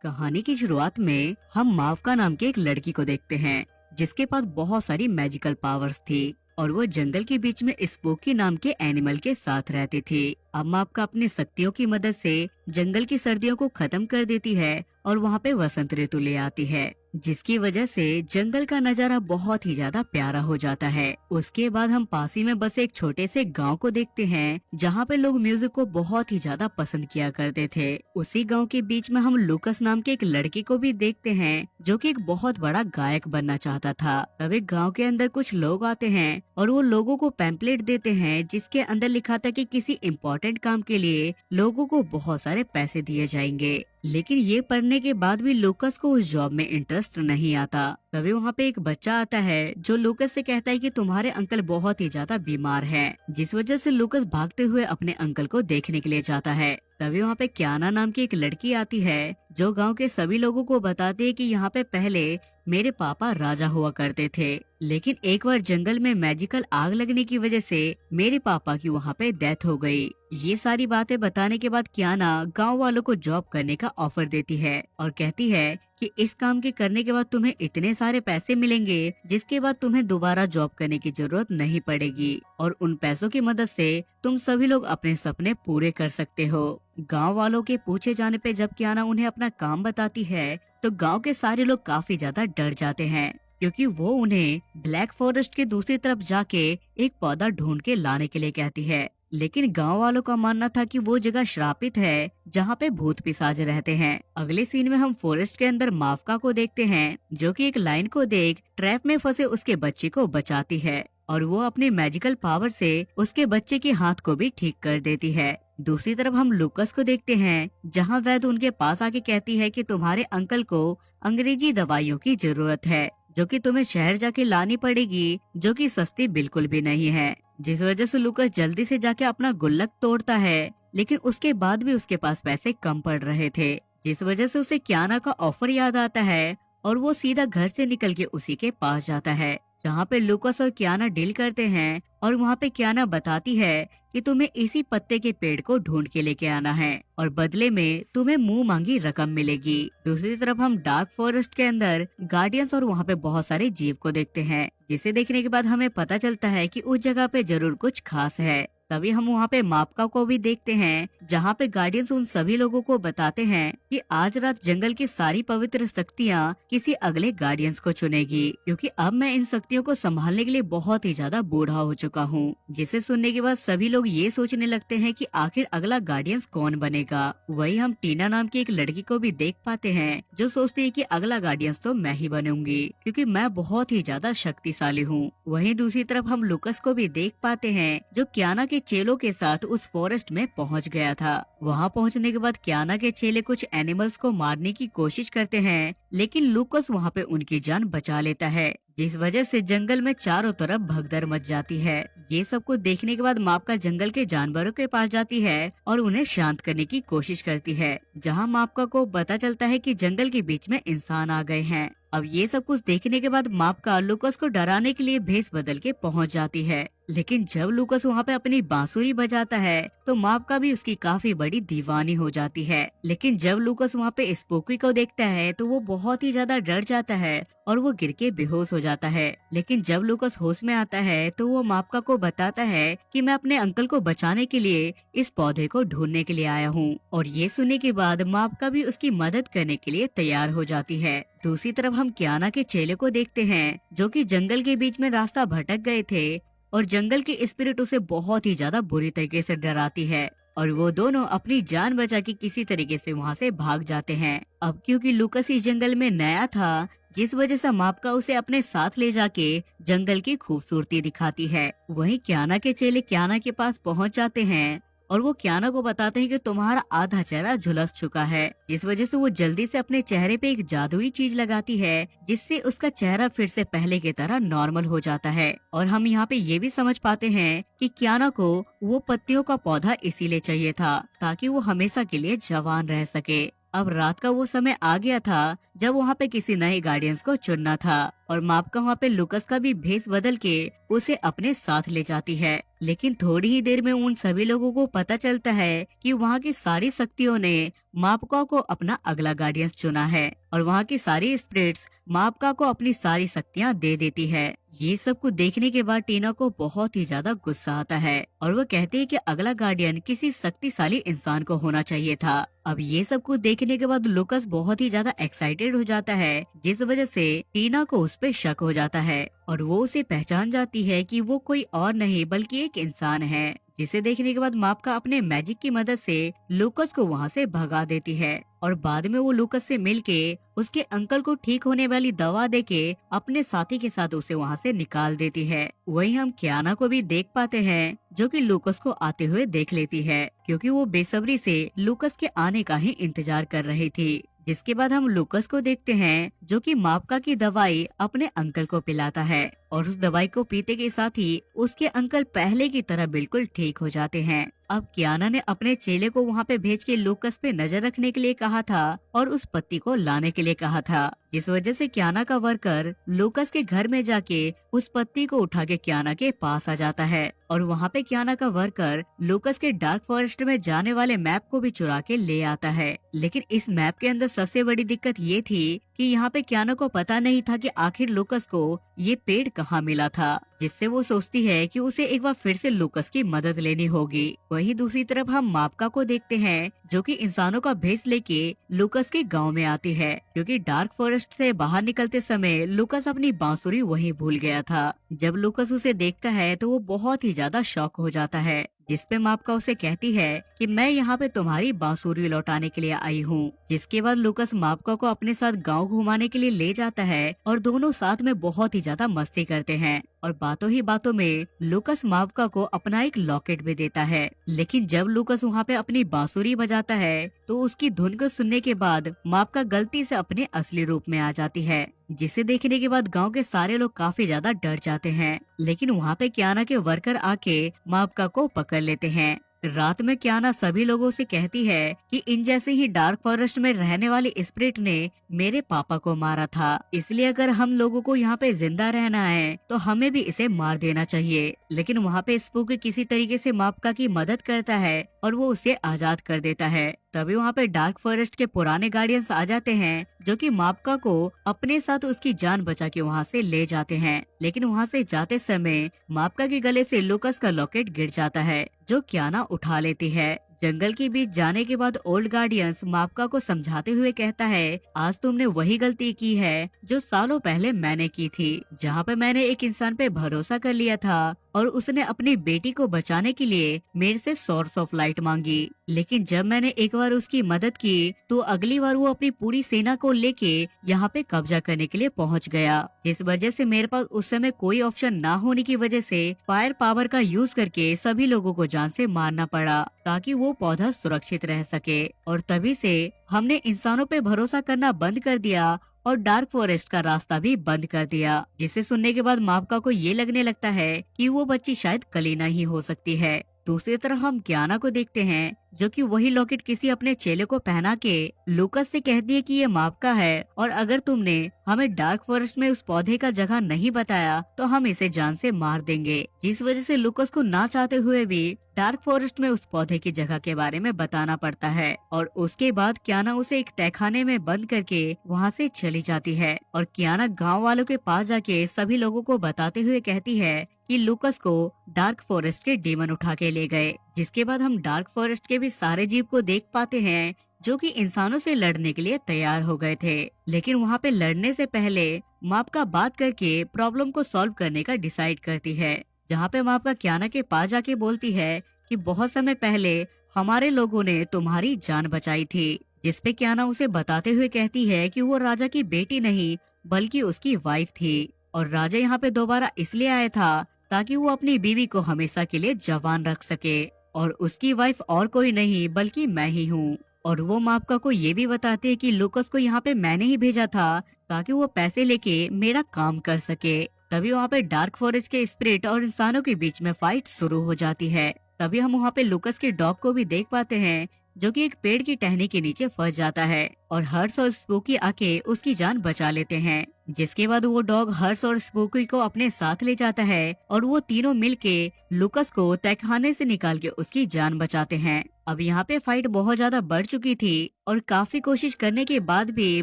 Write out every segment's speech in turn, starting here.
कहानी की शुरुआत में हम मावका नाम की एक लड़की को देखते हैं जिसके पास बहुत सारी मैजिकल पावर्स थी और वो जंगल के बीच में स्पूकी नाम के एनिमल के साथ रहती थी। अब मावका अपनी शक्तियों की मदद से जंगल की सर्दियों को खत्म कर देती है और वहाँ पे वसंत ऋतु ले आती है, जिसकी वजह से जंगल का नजारा बहुत ही ज्यादा प्यारा हो जाता है। उसके बाद हम पास ही में बसे एक छोटे से गांव को देखते हैं जहाँ पे लोग म्यूजिक को बहुत ही ज्यादा पसंद किया करते थे। उसी गांव के बीच में हम लूकस नाम के एक लड़के को भी देखते हैं जो कि एक बहुत बड़ा गायक बनना चाहता था। तब एक गाँव के अंदर कुछ लोग आते हैं और वो लोगों को पैम्पलेट देते हैं जिसके अंदर लिखा था कि किसी इम्पोर्टेंट काम के लिए लोगों को बहुत सारे पैसे दिए जाएंगे। लेकिन ये पढ़ने के बाद भी लूकस को उस जॉब में इंटरेस्ट नहीं आता। तभी वहाँ पे एक बच्चा आता है जो लूकस से कहता है कि तुम्हारे अंकल बहुत ही ज्यादा बीमार हैं, जिस वजह से लूकस भागते हुए अपने अंकल को देखने के लिए जाता है। तभी वहाँ पे क्याना नाम की एक लड़की आती है जो गांव के सभी लोगों को बताती है कि यहाँ पे पहले मेरे पापा राजा हुआ करते थे, लेकिन एक बार जंगल में मैजिकल आग लगने की वजह से मेरे पापा की वहाँ पे डेथ हो गई। ये सारी बातें बताने के बाद क्याना गांव वालों को जॉब करने का ऑफर देती है और कहती है कि इस काम के करने के बाद तुम्हें इतने सारे पैसे मिलेंगे जिसके बाद तुम्हें दोबारा जॉब करने की जरूरत नहीं पड़ेगी और उन पैसों की मदद से तुम सभी लोग अपने सपने पूरे कर सकते हो। गांव वालों के पूछे जाने पे जब क्याना उन्हें अपना काम बताती है तो गांव के सारे लोग काफी ज्यादा डर जाते हैं, क्योंकि वो उन्हें ब्लैक फॉरेस्ट के दूसरी तरफ जाके एक पौधा ढूंढ के लाने के लिए कहती है। लेकिन गांव वालों का मानना था कि वो जगह श्रापित है जहाँ पे भूत पिशाच रहते हैं। अगले सीन में हम फॉरेस्ट के अंदर मावका को देखते हैं जो कि एक लाइन को देख ट्रैप में फंसे उसके बच्चे को बचाती है और वो अपने मैजिकल पावर से उसके बच्चे के हाथ को भी ठीक कर देती है। दूसरी तरफ हम लूकस को देखते हैं जहाँ वैद्य उनके पास आके कहती है कि तुम्हारे अंकल को अंग्रेजी दवाइयों की जरूरत है जो कि तुम्हें शहर जाके लानी पड़ेगी, जो कि सस्ती बिल्कुल भी नहीं है। जिस वजह से लूकस जल्दी से जाके अपना गुल्लक तोड़ता है, लेकिन उसके बाद भी उसके पास पैसे कम पड़ रहे थे, जिस वजह से उसे क्याना का ऑफर याद आता है और वो सीधा घर से निकल के उसी के पास जाता है जहाँ पे लूकस और क्याना डील करते हैं। और वहाँ पे क्याना बताती है कि तुम्हें इसी पत्ते के पेड़ को ढूंढ के लेके आना है और बदले में तुम्हें मुंह मांगी रकम मिलेगी। दूसरी तरफ हम डार्क फॉरेस्ट के अंदर गार्डियंस और वहाँ पे बहुत सारे जीव को देखते हैं, जिसे देखने के बाद हमें पता चलता है कि उस जगह पे जरूर कुछ खास है। तभी हम वहाँ पे मावका को भी देखते हैं जहाँ पे गार्डियंस उन सभी लोगों को बताते हैं कि आज रात जंगल की सारी पवित्र शक्तियाँ किसी अगले गार्डियंस को चुनेगी, क्योंकि अब मैं इन शक्तियों को संभालने के लिए बहुत ही ज्यादा बूढ़ा हो चुका हूँ। जिसे सुनने के बाद सभी लोग ये सोचने लगते हैं कि आखिर अगला गार्डियंस कौन बनेगा। वही हम टीना नाम की एक लड़की को भी देख पाते हैं जो सोचती है कि अगला गार्डियंस तो मैं ही बनूंगी क्योंकि मैं बहुत ही ज्यादा शक्तिशाली हूँ। वहीं दूसरी तरफ हम लूकस को भी देख पाते हैं जो क्याना के चेलों के साथ उस फॉरेस्ट में पहुंच गया था। वहां पहुंचने के बाद क्याना के चेले कुछ एनिमल्स को मारने की कोशिश करते हैं, लेकिन लूकस वहां पे उनकी जान बचा लेता है, जिस वजह से जंगल में चारों तरफ भगदड़ मच जाती है। ये सब कुछ देखने के बाद मावका जंगल के जानवरों के पास जाती है और उन्हें शांत करने की कोशिश करती है, जहां मावका को पता चलता है कि जंगल के बीच में इंसान आ गए हैं। अब ये सब कुछ देखने के बाद मावका लूकस को डराने के लिए भेष बदल के पहुंच जाती है, लेकिन जब लूकस वहाँ पे अपनी बांसुरी बजाता है तो मावका भी उसकी काफी बड़ी दीवानी हो जाती है। लेकिन जब लूकस वहाँ पे स्पूकी को देखता है तो वो बहुत ही ज्यादा डर जाता है और वो गिर के बेहोश हो जाता है। लेकिन जब लूकस होश में आता है तो वो मावका को बताता है कि मैं अपने अंकल को बचाने के लिए इस पौधे को ढूंढने के लिए आया हूँ, और ये सुनने के बाद मावका भी उसकी मदद करने के लिए तैयार हो जाती है। दूसरी तरफ हम क्याना के चेले को देखते हैं जो कि जंगल के बीच में रास्ता भटक गए थे और जंगल की स्पिरिट उसे बहुत ही ज्यादा बुरी तरीके से डराती है और वो दोनों अपनी जान बचा के किसी तरीके से वहाँ से भाग जाते हैं। अब क्योंकि लूकस इस जंगल में नया था, जिस वजह से मावका उसे अपने साथ ले जाके जंगल की खूबसूरती दिखाती है। वहीं क्याना के चेले क्याना के पास पहुँच जाते हैं और वो क्याना को बताते हैं कि तुम्हारा आधा चेहरा झुलस चुका है, जिस वजह से वो जल्दी से अपने चेहरे पे एक जादुई चीज लगाती है जिससे उसका चेहरा फिर से पहले की तरह नॉर्मल हो जाता है। और हम यहाँ पे ये भी समझ पाते हैं कि क्याना को वो पत्तियों का पौधा इसीलिए चाहिए था ताकि वो हमेशा के लिए जवान रह सके। अब रात का वो समय आ गया था जब वहाँ पे किसी नए गार्डियंस को चुनना था और मावका वहाँ पे लूकस का भी भेष बदल के उसे अपने साथ ले जाती है। लेकिन थोड़ी ही देर में उन सभी लोगों को पता चलता है कि वहाँ की सारी शक्तियों ने मापका को अपना अगला गार्डियंस चुना है और वहाँ की सारी स्पिरिट्स मापका को अपनी सारी शक्तियाँ दे देती है। ये सब कुछ देखने के बाद टीना को बहुत ही ज्यादा गुस्सा आता है और वो कहती है कि अगला गार्डियन किसी शक्तिशाली इंसान को होना चाहिए था। अब ये सब कुछ देखने के बाद लूकस बहुत ही ज्यादा एक्साइटेड हो जाता है, जिस वजह से टीना को उस पे शक हो जाता है और वो उसे पहचान जाती है कि वो कोई और नहीं बल्कि एक इंसान है, जिसे देखने के बाद मापका अपने मैजिक की मदद से लूकस को वहाँ से भगा देती है और बाद में वो लूकस से मिलके उसके अंकल को ठीक होने वाली दवा देके अपने साथी के साथ उसे वहाँ से निकाल देती है। वहीं हम कियाना को भी देख पाते हैं जो कि लूकस को आते हुए देख लेती है, क्योंकि वो बेसब्री से लूकस के आने का ही इंतजार कर रही थी। जिसके बाद हम लूकस को देखते हैं जो कि मापका की दवाई अपने अंकल को पिलाता है और उस दवाई को पीते के साथ ही उसके अंकल पहले की तरह बिल्कुल ठीक हो जाते हैं। अब कियाना ने अपने चेले को वहाँ पे भेज के लूकस पे नजर रखने के लिए कहा था और उस पत्ती को लाने के लिए कहा था, जिस वजह से कियाना का वर्कर लूकस के घर में जाके उस पत्ती को उठा के कियाना के पास आ जाता है और वहाँ पे कियाना का वर्कर लूकस के डार्क फॉरेस्ट में जाने वाले मैप को भी चुरा के ले आता है। लेकिन इस मैप के अंदर सबसे बड़ी दिक्कत ये थी कि यहाँ पे कियाना को पता नहीं था कि आखिर लूकस को ये पेड़ कहाँ मिला था, जिससे वो सोचती है कि उसे एक बार फिर से लूकस की मदद लेनी होगी। वहीं दूसरी तरफ हम मापका को देखते हैं जो कि इंसानों का भेष लेके लूकस के गांव में आती है, क्योंकि डार्क फॉरेस्ट से बाहर निकलते समय लूकस अपनी बांसुरी वहीं भूल गया था। जब लूकस उसे देखता है तो वो बहुत ही ज्यादा शॉक हो जाता है, जिसपे मापका उसे कहती है कि मैं यहाँ पे तुम्हारी बांसुरी लौटाने के लिए आई हूँ। जिसके बाद लूकस मापका को अपने साथ गांव घुमाने के लिए ले जाता है और दोनों साथ में बहुत ही ज्यादा मस्ती करते हैं और बातों ही बातों में लूकस मापका को अपना एक लॉकेट भी देता है। लेकिन जब लूकस वहाँ पे अपनी बांसुरी बजाता है तो उसकी धुन को सुनने के बाद मापका गलती से अपने असली रूप में आ जाती है, जिसे देखने के बाद गांव के सारे लोग काफी ज्यादा डर जाते हैं। लेकिन वहाँ पे कियाना के वर्कर आके मापका को पकड़ लेते हैं। रात में कियाना सभी लोगों से कहती है कि इन जैसे ही डार्क फॉरेस्ट में रहने वाली स्पिरिट ने मेरे पापा को मारा था, इसलिए अगर हम लोगों को यहाँ पे जिंदा रहना है तो हमें भी इसे मार देना चाहिए। लेकिन वहाँ पे स्पूक किसी तरीके से मापका की मदद करता है और वो उसे आजाद कर देता है। तभी वहाँ पे डार्क फॉरेस्ट के पुराने गार्डियंस आ जाते हैं जो कि मापका को अपने साथ उसकी जान बचा के वहाँ से ले जाते हैं। लेकिन वहाँ से जाते समय मापका के गले से लूकस का लॉकेट गिर जाता है जो कियाना उठा लेती है। जंगल के बीच जाने के बाद ओल्ड गार्डियंस मापका को समझाते हुए कहता है, आज तुमने वही गलती की है जो सालों पहले मैंने की थी, जहाँ पे मैंने एक इंसान पे भरोसा कर लिया था और उसने अपनी बेटी को बचाने के लिए मेरे से सोर्स ऑफ लाइट मांगी। लेकिन जब मैंने एक बार उसकी मदद की तो अगली बार वो अपनी पूरी सेना को लेके यहाँ पे कब्जा करने के लिए पहुँच गया, जिस वजह से मेरे पास उस समय कोई ऑप्शन ना होने की वजह से फायर पावर का यूज करके सभी लोगों को जान से मारना पड़ा ताकि वो पौधा सुरक्षित रह सके। और तभी से हमने इंसानों पे भरोसा करना बंद कर दिया और डार्क फॉरेस्ट का रास्ता भी बंद कर दिया। जिसे सुनने के बाद मापका को ये लगने लगता है कि वो बच्ची शायद कलीना ही हो सकती है। दूसरी तरफ हम कियाना को देखते हैं जो कि वही लॉकेट किसी अपने चेले को पहना के लूकस से कहती है कि ये मापका है और अगर तुमने हमें डार्क फॉरेस्ट में उस पौधे का जगह नहीं बताया तो हम इसे जान से मार देंगे। जिस वजह से लूकस को ना चाहते हुए भी डार्क फॉरेस्ट में उस पौधे की जगह के बारे में बताना पड़ता है और उसके बाद कियाना उसे एक तहखाने में बंद करके वहाँ से चली जाती है और कियाना गाँव वालों के पास जाके सभी लोगों को बताते हुए कहती है कि लूकस को डार्क फॉरेस्ट के डीमन उठा के ले गए। जिसके बाद हम डार्क फॉरेस्ट के भी सारे जीव को देख पाते हैं जो कि इंसानों से लड़ने के लिए तैयार हो गए थे। लेकिन वहाँ पे लड़ने से पहले मापका बात करके प्रॉब्लम को सॉल्व करने का डिसाइड करती है, जहाँ पे मापका कियाना के पास जाके बोलती है कि बहुत समय पहले हमारे लोगों ने तुम्हारी जान बचाई थी। जिसपे कियाना उसे बताते हुए कहती है कि वो राजा की बेटी नहीं बल्कि उसकी वाइफ थी और राजा यहाँ पे दोबारा इसलिए आया था ताकि वो अपनी बीवी को हमेशा के लिए जवान रख सके और उसकी वाइफ और कोई नहीं बल्कि मैं ही हूँ। और वो मापका को ये भी बताती है कि लूकस को यहाँ पे मैंने ही भेजा था ताकि वो पैसे लेके मेरा काम कर सके। तभी वहाँ पे डार्क फॉरेस्ट के स्पिरिट और इंसानों के बीच में फाइट शुरू हो जाती है। तभी हम वहाँ पे लूकस के डॉग को भी देख पाते हैं जो कि एक पेड़ की टहनी के नीचे फंस जाता है और हर्ष और स्पूकी आके उसकी जान बचा लेते हैं। जिसके बाद वो डॉग हर्ष और स्पूकी को अपने साथ ले जाता है और वो तीनों मिलके लुकस को तहखाने से निकाल के उसकी जान बचाते हैं। अब यहाँ पे फाइट बहुत ज्यादा बढ़ चुकी थी और काफी कोशिश करने के बाद भी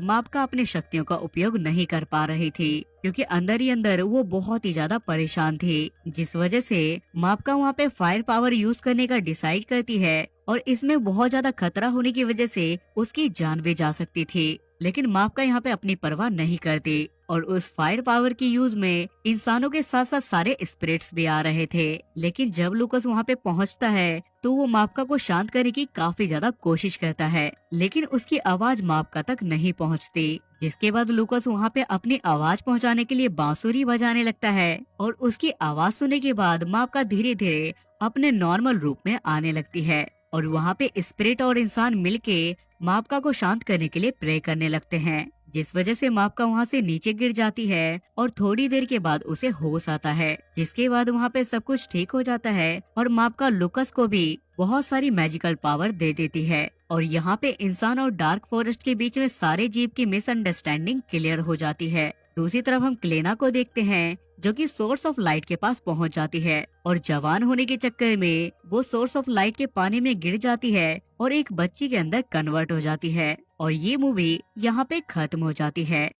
माप्का अपने शक्तियों का उपयोग नहीं कर पा रही थी, क्योंकि अंदर ही अंदर वो बहुत ही ज्यादा परेशान थी। जिस वजह से माप्का वहाँ पे फायर पावर यूज करने का डिसाइड करती है और इसमें बहुत ज्यादा खतरा होने की वजह से उसकी जान भी जा सकती थी। लेकिन माप्का यहाँ पे अपनी परवाह नहीं करती और उस फायर पावर की यूज में इंसानों के साथ साथ सारे स्पिरिट्स भी आ रहे थे। लेकिन जब लुकस वहाँ पे पहुँचता है तो वो माप्का को शांत करने की काफी ज्यादा कोशिश करता है, लेकिन उसकी आवाज माप्का तक नहीं पहुँचती। जिसके बाद लुकस वहाँ पे अपनी आवाज पहुँचाने के लिए बांसुरी बजाने लगता है और उसकी आवाज सुनने के बाद माप्का धीरे धीरे अपने नॉर्मल रूप में आने लगती है और वहाँ पे स्पिरिट और इंसान मिलके माप्का को शांत करने के लिए प्रे करने लगते हैं। जिस वजह से माप्का वहाँ से नीचे गिर जाती है और थोड़ी देर के बाद उसे होश आता है। जिसके बाद वहाँ पे सब कुछ ठीक हो जाता है और माप्का लुकस को भी बहुत सारी मैजिकल पावर दे देती है और यहाँ पे इंसान और डार्क फॉरेस्ट के बीच में सारे जीव की मिसअंडरस्टैंडिंग क्लियर हो जाती है। दूसरी तरफ हम क्लेना को देखते हैं जो कि सोर्स ऑफ लाइट के पास पहुंच जाती है और जवान होने के चक्कर में वो सोर्स ऑफ लाइट के पानी में गिर जाती है और एक बच्ची के अंदर कन्वर्ट हो जाती है और ये मूवी यहाँ पे खत्म हो जाती है।